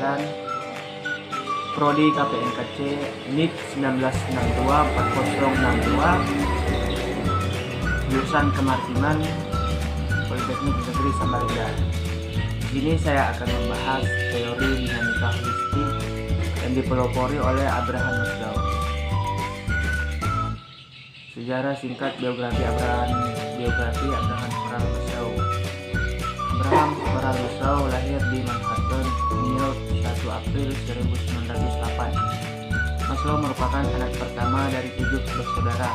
lulusan Prodi KPNKC NIP 1992-4062, jurusan Kemaritiman Politeknik Negeri Samarinda. Di sini saya akan membahas teori dinamika holistik yang dipelopori oleh Abraham Maslow. Sejarah singkat biografi Abraham Maslow. Abraham Maslow lahir di Manhattan, New York, 1 April 1908. Maslow merupakan anak pertama dari 7 bersaudara.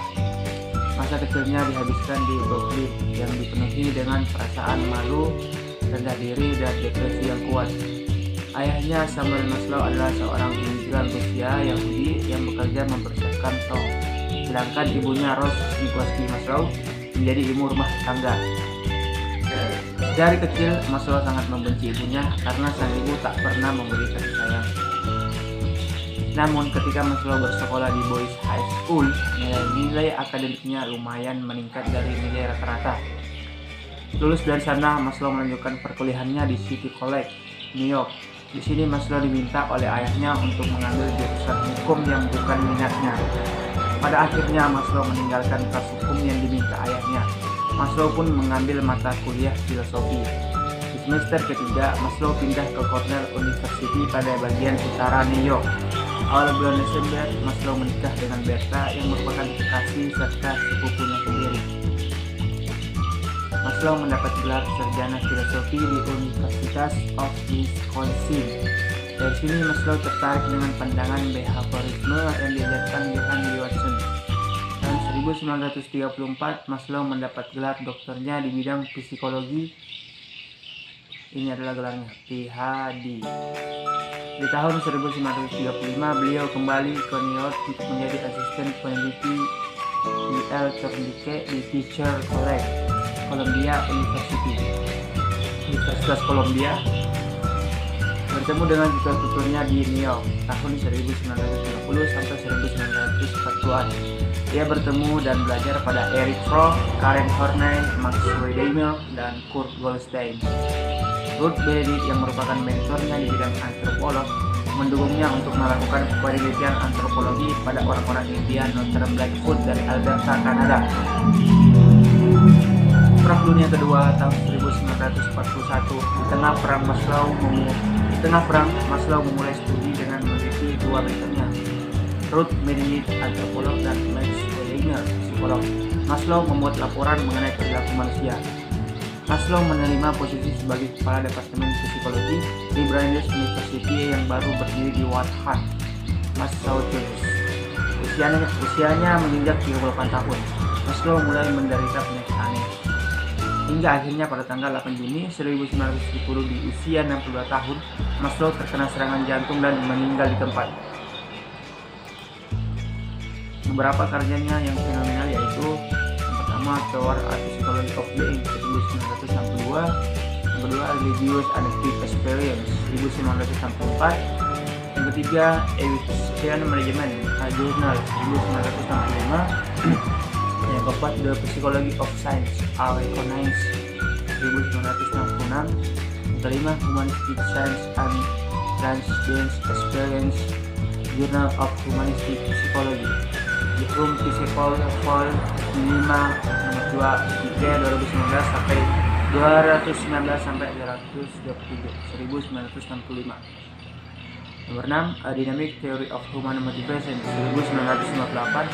Masa kecilnya dihabiskan di Brooklyn yang dipenuhi dengan perasaan malu, rendah diri, dan depresi yang kuat. Ayahnya, Samuel Maslow, adalah seorang imigran Rusia Yahudi yang bekerja membersihkan tong. Sedangkan ibunya, Rose Nikolsky Maslow, menjadi ibu rumah tangga. Dari kecil, Maslow sangat membenci ibunya karena sang ibu tak pernah memberi kasih sayang. Namun ketika Maslow bersekolah di Boys High School, nilai akademiknya lumayan meningkat dari nilai rata-rata. Lulus dari sana, Maslow melanjutkan perkuliahannya di City College, New York. Di sini Maslow diminta oleh ayahnya untuk mengambil jurusan hukum yang bukan minatnya. Pada akhirnya Maslow meninggalkan kelas hukum yang diminta ayahnya. Maslow pun mengambil mata kuliah filosofi. Di semester ketiga, Maslow pindah ke Cornell University pada bagian utara New York. Awal bulan Desember, Maslow menikah dengan Bertha yang merupakan kekasih serta sepupunya sendiri. Maslow mendapat gelar sarjana filosofi di University of Wisconsin. Dari sini Maslow tertarik dengan pandangan behaviorisme yang diajarkan Johann Watson. Tahun 1934, Maslow mendapat gelar doktornya di bidang psikologi. Ini adalah gelarnya, PhD. Di tahun 1935, beliau kembali ke New York untuk menjadi asisten peneliti E.L. Thorndike di Teacher College, Columbia University. Universitas Columbia bertemu dengan tutor-tutornya di New York tahun 1930 sampai 1940-an. Dia bertemu dan belajar pada Erich Fromm, Karen Horney, Max Wedemeyer, dan Kurt Goldstein. Ruth Benedict yang merupakan mentornya di bidang antropolog mendukungnya untuk melakukan penelitian antropologi pada orang-orang Indian Northern Blackfoot dari Alberta, Kanada. Perang Dunia Kedua tahun 1941, di tengah perang Maslow memulai studi dengan meneliti dua mentornya, Ruth Benedict, antropolog, dan Max Wedemeyer, psikolog. Maslow membuat laporan mengenai perilaku manusia. Maslow menerima posisi sebagai kepala departemen psikologi di Brandeis University yang baru berdiri di Waltham, Massachusetts. Usianya menginjak 38 tahun. Maslow mulai menderita penyakit aneh. Hingga akhirnya pada tanggal 8 Juni 1970 di usia 62 tahun, Maslow terkena serangan jantung dan meninggal di tempat. Beberapa karyanya yang fenomenal yaitu yang pertama, Tower at Psychology of Being 1962, yang kedua, Religious Addictive Experience 1964, yang ketiga, Evolution Management Journal 1965, yang keempat, The Psychology of Science Are Recognized 1966, yang kelima, Humanistic Science and Transcendence Experience Journal of Humanistic Psychology, Human Physical Vol 5 nomor 2 2019 sampai 219 sampai 227 1965. Nomor 6, A Dynamic Theory of Human Motivation 1958.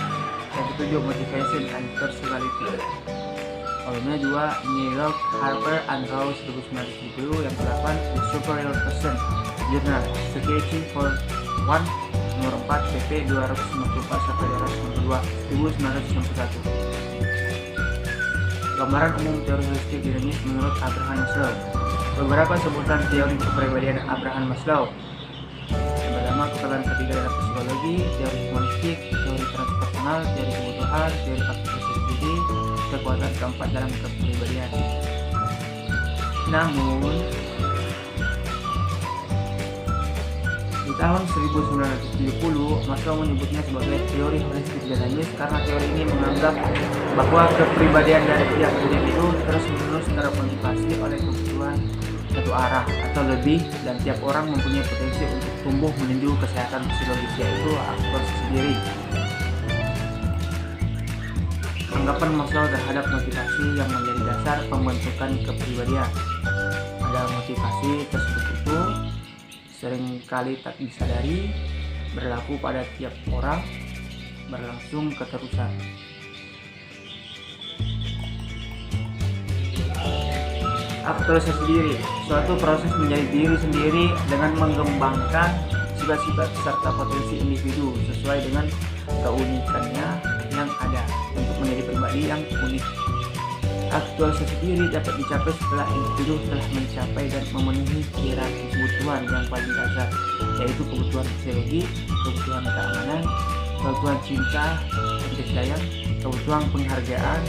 Yang ketujuh, Motivation and Personality. Volumenya 2, New York, Harper and Row 1970. Yang ke-8, The Superior Person Journal Psychiatry for 1 nomor 4 pp 254 sampai 292 1991. Gambaran umum teori holistik dinamis menurut Abraham Maslow. Beberapa sebutan teori kepribadian Abraham Maslow. Yang pertama, keterangan ketiga dalam psikologi, teori humanistik, teori transpersonal, teori kebutuhan, teori aktivitas diri, kekuatan keempat dalam kepribadian. Namun di tahun 1970, Maslow menyebutnya sebagai teori holistik dinamis karena teori ini menganggap bahwa kepribadian dari tiap individu terus-menerus termotivasi oleh kebutuhan satu arah atau lebih, dan tiap orang mempunyai potensi untuk tumbuh menuju kesehatan fisiologis, yaitu aktor sendiri. Anggapan Maslow terhadap motivasi yang menjadi dasar pembentukan kepribadian. Ada motivasi tersebut itu seringkali tak disadari, berlaku pada tiap orang, berlangsung keterusan. Aktualisasi diri, suatu proses menjadi diri sendiri dengan mengembangkan sifat-sifat serta potensi individu sesuai dengan keunikannya yang ada untuk menjadi pribadi yang unik. Aktualisasi diri dapat dicapai setelah individu telah mencapai dan memenuhi hierarki kebutuhan yang paling dasar, yaitu kebutuhan fisiologi, kebutuhan keamanan, kebutuhan cinta, kasih sayang, kebutuhan penghargaan,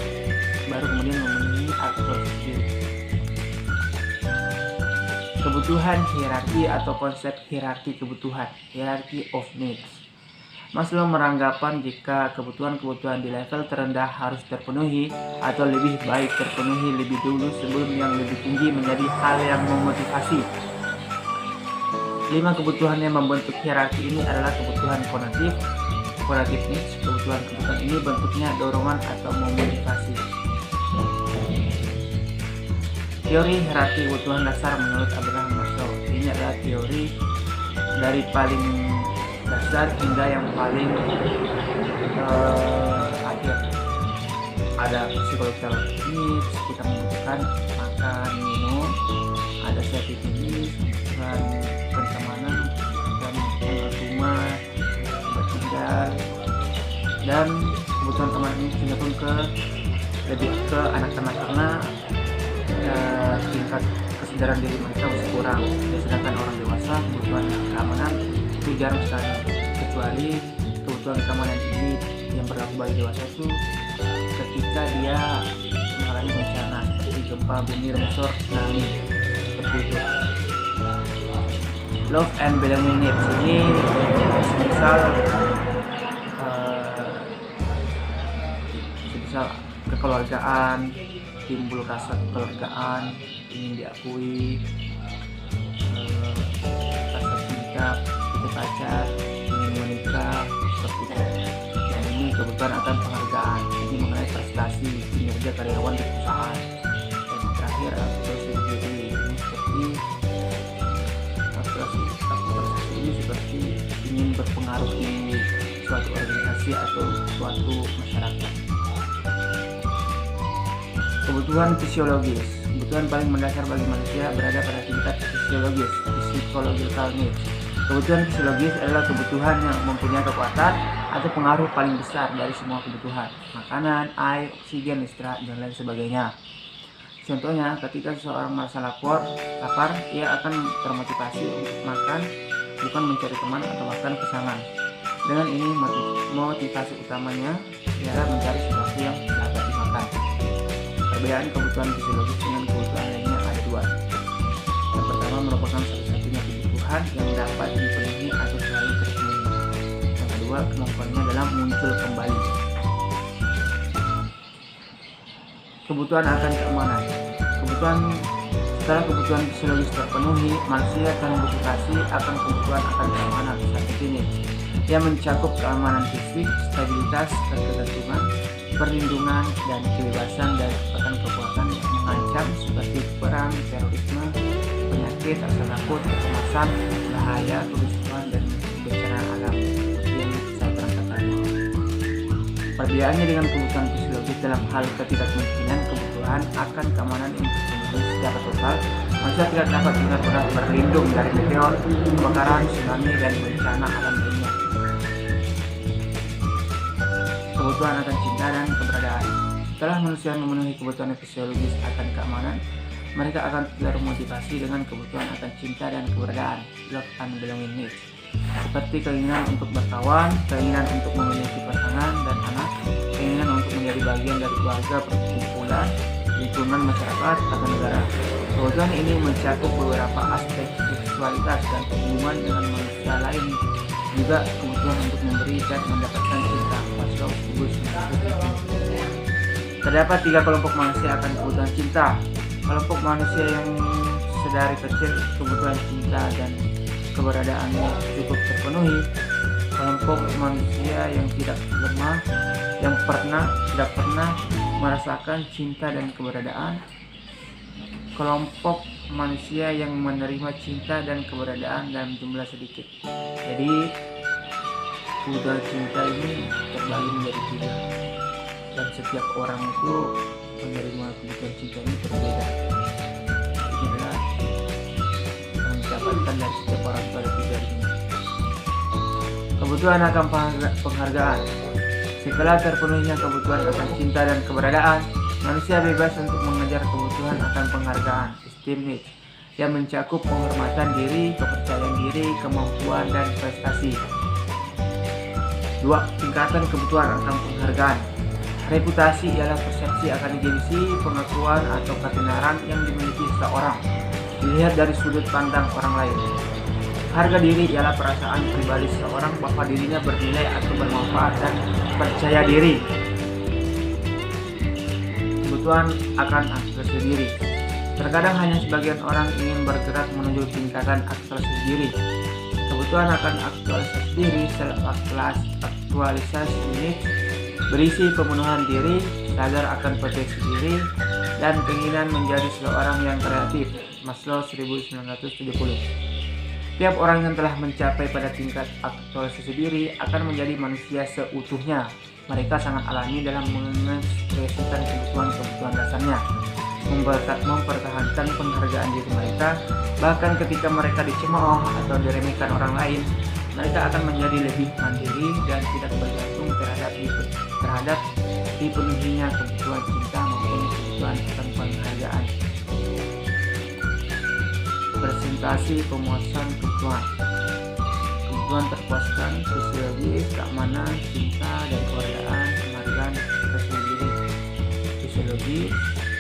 baru kemudian memenuhi aktualisasi diri. Kebutuhan hierarki atau konsep hierarki kebutuhan, hierarchy of needs. Maslow beranggapan jika kebutuhan-kebutuhan di level terendah harus terpenuhi atau lebih baik terpenuhi lebih dulu sebelum yang lebih tinggi menjadi hal yang memotivasi. 5 kebutuhan yang membentuk hierarki ini adalah kebutuhan konatif needs. Kebutuhan ini bentuknya dorongan atau memotivasi. Teori hierarki kebutuhan dasar menurut Abraham Maslow. Ini adalah teori dari paling dasar hingga yang paling akhir. Ada physiological needs, kita membutuhkan makan, minum. Ada safety needs, membutuhkan kenyamanan, dan rumah, tempat tinggal. Dan kebutuhan teman ini cenderung lebih ke anak-anak karena tingkat kesadaran diri mereka masih kurang. Sedangkan orang dewasa kebutuhan keamanan itu jarang sekali, kecuali kebutuhan keamanan ini yang berlaku bagi dewasa itu ketika dia mengalami bencana seperti gempa bumi, longsor, tsunami, seperti itu. Love and belonging needs ini misal kekeluargaan, timbul rasa kekeluargaan, ingin diakui, rasa cinta, itu pacar, ingin menikah, seperti itu. Dan ini kebutuhan akan penghargaan, ini mengenai prestasi, kinerja karyawan di perusahaan. Dan terakhir aktualisasi diri, ini seperti aktualisasi ini seperti ingin berpengaruh di suatu organisasi atau suatu masyarakat. Kebutuhan fisiologis. Kebutuhan paling mendasar bagi manusia berada pada tingkat fisiologis, physiological needs. Kebutuhan fisiologis adalah kebutuhan yang mempunyai kekuatan atau pengaruh paling besar dari semua kebutuhan. Makanan, air, oksigen, istirahat, dan lain sebagainya. Contohnya, ketika seseorang merasa lapar, ia akan termotivasi untuk makan, bukan mencari teman atau bahkan pasangan. Dengan ini, motivasi utamanya ialah mencari sesuatu yang dapat dimakan. Perbedaan kebutuhan fisiologis dengan kebutuhan lainnya ada 2. Yang pertama merupakan satu-satunya kebutuhan yang dapat dipenuhi atau selalu terpenuhi. Yang kedua, kemampuannya dalam muncul kembali. Kebutuhan akan keamanan. Setelah kebutuhan fisiologis terpenuhi, manusia termotivasi akan kebutuhan akan keamanan safety needs yang mencakup keamanan fisik, stabilitas, ketertiban, perlindungan, dan kebebasan dari kekuatan yang mengancam seperti perang, terorisme, penyakit, rasa takut, kecemasan, bahaya, kerusuhan, dan bencana alam seperti yang saya terangkan tadi. Perbedaannya dengan kebutuhan fisiologis dalam hal ketidakmungkinan kebutuhan akan keamanan yang terpenuhi secara total, manusia tidak dapat benar-benar berlindung dari meteor, kebakaran, tsunami, dan bencana alam dunia. Kebutuhan akan cinta dan keberadaan. Setelah manusia memenuhi kebutuhan fisiologis akan keamanan, mereka akan termotivasi dengan kebutuhan akan cinta dan keberadaan, love and belonging needs, seperti keinginan untuk berkawan, keinginan untuk memiliki pasangan dan anak, keinginan untuk menjadi bagian dari keluarga, perkumpulan, lingkungan masyarakat, atau negara. Kebutuhan ini mencakup beberapa aspek seksualitas dan hubungan dengan manusia lain, juga kebutuhan untuk memberi dan mendapatkan cinta. Maslow sebut sebagai Terdapat 3 kelompok manusia akan kebutuhan cinta. Kelompok manusia yang sedari kecil kebutuhan cinta dan keberadaannya cukup terpenuhi, kelompok manusia yang tidak lemah, yang tidak pernah merasakan cinta dan keberadaan, kelompok manusia yang menerima cinta dan keberadaan dalam jumlah sedikit. Jadi kebutuhan cinta ini terbagi menjadi 3, dan setiap orang itu menerima kebutuhan cinta ini berbeda. Ini adalah yang didapatkan dari setiap orang pada 3 ini. Kebutuhan akan penghargaan. Setelah terpenuhinya kebutuhan akan cinta dan keberadaan, manusia bebas untuk mengejar kebutuhan akan penghargaan, esteem needs, yang mencakup penghormatan diri, kepercayaan diri, kemampuan, dan prestasi. 2. Tingkatan kebutuhan akan penghargaan. Reputasi ialah persepsi akan gengsi, pengakuan, atau ketenaran yang dimiliki seseorang, dilihat dari sudut pandang orang lain. Harga diri ialah perasaan pribadi seseorang bahwa dirinya bernilai atau bermanfaat dan percaya diri. Kebutuhan akan aktualisasi diri. Terkadang hanya sebagian orang ingin bergerak menuju tingkatan aktualisasi diri. Kebutuhan akan aktualisasi diri, self-aktualisasi ini berisi pemenuhan diri, sadar akan potensi diri, dan keinginan menjadi seseorang yang kreatif. Maslow 1970. Tiap orang yang telah mencapai pada tingkat aktualisasi diri akan menjadi manusia seutuhnya. Mereka sangat alami dalam mengekspresikan kebutuhan dasarnya, mempertahankan penghargaan diri mereka, bahkan ketika mereka dicemooh atau diremehkan orang lain, mereka akan menjadi lebih mandiri dan tidak bergantung terhadap dipenuhinya kebutuhan cinta maupun kebutuhan akan penghargaan. Presentasi pemuasan kebutuhan. Kebutuhan terpuaskan, fisiologis, keamanan, cinta, dan keberadaan, penghargaan, ekspresi diri. Fisiologis,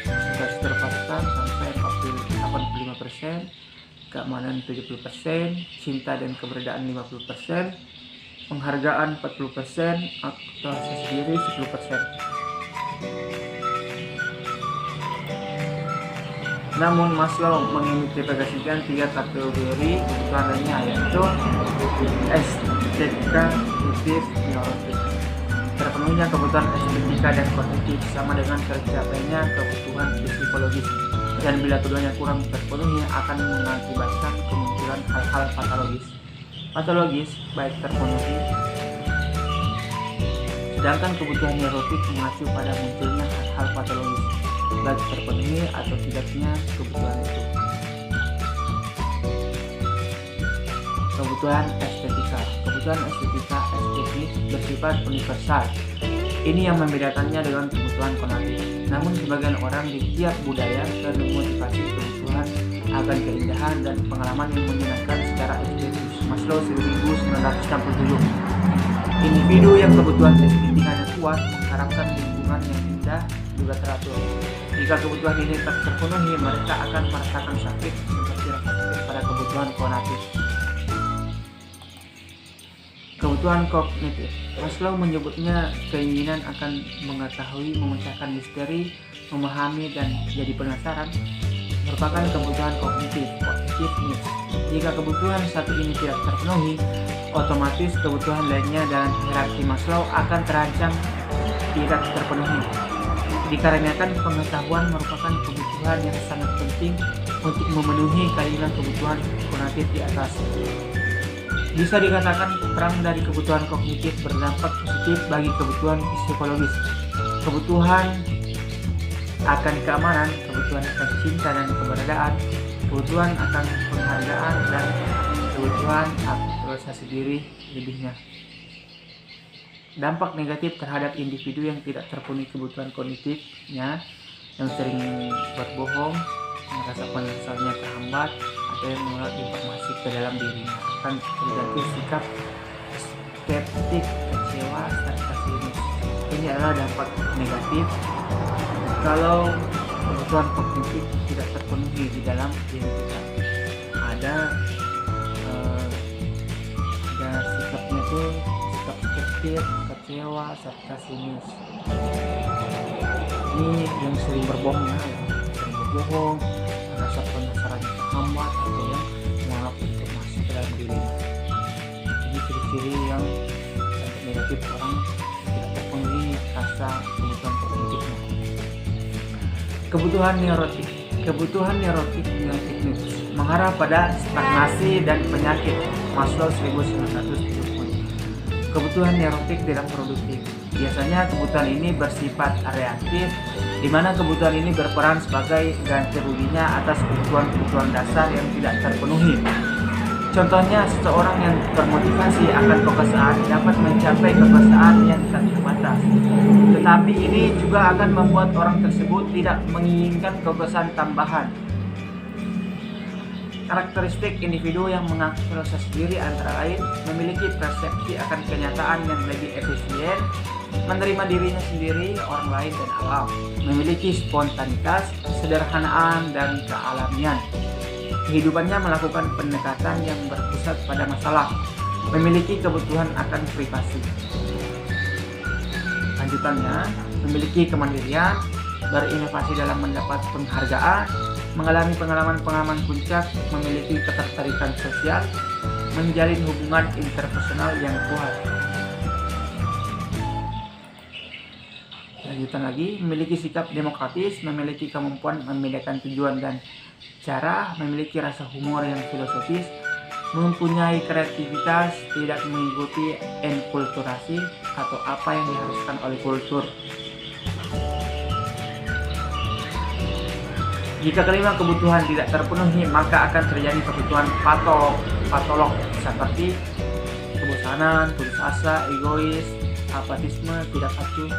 sudah terpuaskan sampai 85%, keamanan 70%, cinta dan keberadaan 50%, penghargaan 40%, aktualisasi diri 10%. Namun Maslow mengidentifikasikan 3 kategori kebutuhan lainnya, yaitu estetika, kognitif, neurotik. Terpenuhinya kebutuhan estetika dan kognitif sama dengan tercapainya kebutuhan psikologis, dan bila keduanya kurang terpenuhi akan mengakibatkan kemunculan hal-hal patologis baik terpenuhi, sedangkan kebutuhan neurotik mengacu pada munculnya hal-hal patologis baik terpenuhi atau tidaknya kebutuhan itu. Kebutuhan estetika estetik bersifat universal. Ini yang membedakannya dengan kebutuhan konatif. Namun sebagian orang di tiap budaya termotivasi kebutuhan akan keindahan dan pengalaman yang menyenangkan secara estetis. Maslow 1967. Individu yang kebutuhan estetikanya kuat mengharapkan lingkungan yang indah juga teratur. Jika kebutuhan ini tak terpenuhi, mereka akan merasakan sakit seperti rasa sakit pada kebutuhan konatif. Kebutuhan kognitif. Maslow menyebutnya keinginan akan mengetahui, memecahkan misteri, memahami, dan jadi penasaran, merupakan kebutuhan kognitif needs. Jika kebutuhan satu ini tidak terpenuhi, otomatis kebutuhan lainnya dalam hierarki Maslow akan terancam tidak terpenuhi. Dikarenakan pengetahuan merupakan kebutuhan yang sangat penting untuk memenuhi keinginan kebutuhan kognitif di atas. Bisa dikatakan perang dari kebutuhan kognitif berdampak positif bagi kebutuhan psikologis. Kebutuhan akan keamanan, kebutuhan akan cinta dan keberadaan, kebutuhan akan penghargaan, dan kebutuhan aktualisasi diri lebihnya. Dampak negatif terhadap individu yang tidak terpenuhi kebutuhan kognitifnya, yang sering berbohong, merasa penyesalannya terhambat, atau yang menolak informasi ke dalam dirinya, akan terjadi sikap skeptik, kecewa, serta sinis. Ini adalah dampak negatif kalau kebutuhan kognitif tidak terpenuhi di dalam diri kita. Ada sikapnya itu sikap skeptik, kecewa, serta sinis. Ini yang sering berbohong, merasa sikap penasaran yang terhambat atau yang menolak informasi ke dalam diri. Jadi ciri-ciri yang negatif orang tidak terpenuhi rasa kebutuhan kognitifnya. Kebutuhan neurotik yang teknis mengarah pada stagnasi dan penyakit. Maslow 1970. Kebutuhan neurotik tidak produktif. Biasanya kebutuhan ini bersifat reaktif, di mana kebutuhan ini berperan sebagai ganti ruginya atas kebutuhan dasar yang tidak terpenuhi. Contohnya, seseorang yang termotivasi akan kepekaan dapat mencapai kepekaan yang tak terbatas. Tetapi ini juga akan membuat orang tersebut tidak menginginkan kepekaan tambahan. Karakteristik individu yang mengaku proses diri antara lain memiliki persepsi akan kenyataan yang lebih efisien, menerima dirinya sendiri, orang lain, dan alam, memiliki spontanitas, kesederhanaan, dan kealamian. Kehidupannya melakukan pendekatan yang berpusat pada masalah, memiliki kebutuhan akan privasi. Lanjutannya, memiliki kemandirian, berinovasi dalam mendapat penghargaan, mengalami pengalaman puncak, memiliki ketertarikan sosial, menjalin hubungan interpersonal yang kuat. Lanjutan lagi, memiliki sikap demokratis, memiliki kemampuan membedakan tujuan dan cara, memiliki rasa humor yang filosofis, mempunyai kreativitas, tidak mengikuti enkulturasi atau apa yang diharuskan oleh kultur. Jika kelima kebutuhan tidak terpenuhi, maka akan terjadi kebutuhan patolog seperti kebosanan, putus asa, egois, apatisme, tidak acuh.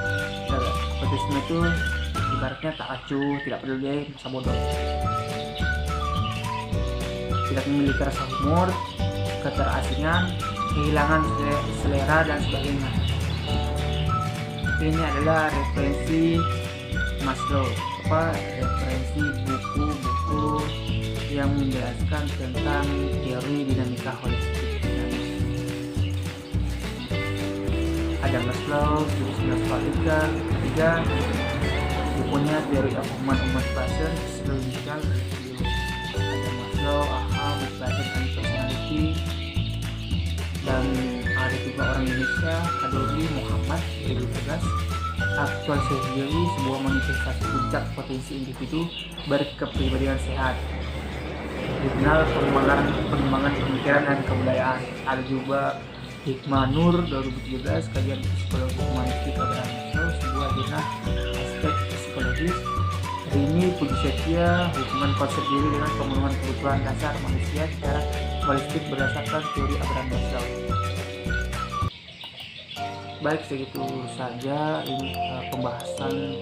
Apatisme itu ibaratnya tak acuh, tidak peduli, masa bodoh. Tidak memiliki rasa humor, keterasingan, kehilangan selera, dan sebagainya. Ini adalah referensi Maslow, referensi buku-buku yang menjelaskan tentang teori dinamika holistik. Ada Maslow 1943, bukunya Theory of Human Person, Psychological Review. Ada Maslow, Motivation and Personality, dan ada juga orang Indonesia, Adoli Muhammad 2013, Actual Self Theory, sebuah manifestasi puncak potensi individu berkepribadian sehat. Jurnal Pengembangan Pemikiran dan Kebudayaan. Ada juga Hikmah Nur 2017, Kajian Psikologi Humanistik Abraham Maslow, sebuah jurnal aspek psikologis. Rini Pujisetia, Hubungan Konsep Diri dengan Pemenuhan Kebutuhan Dasar Manusia secara Holistik berdasarkan Teori Abraham Maslow. Baik, segitu saja ini pembahasan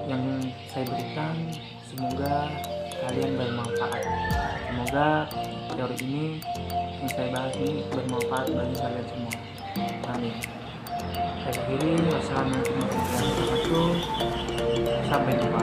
yang saya berikan. Semoga kalian bermanfaat. Semoga teori ini yang saya bahas ini bermanfaat bagi kalian semua. Amin. Saya akhiri. Wassalamualaikum warahmatullahi wabarakatuh. Sampai jumpa.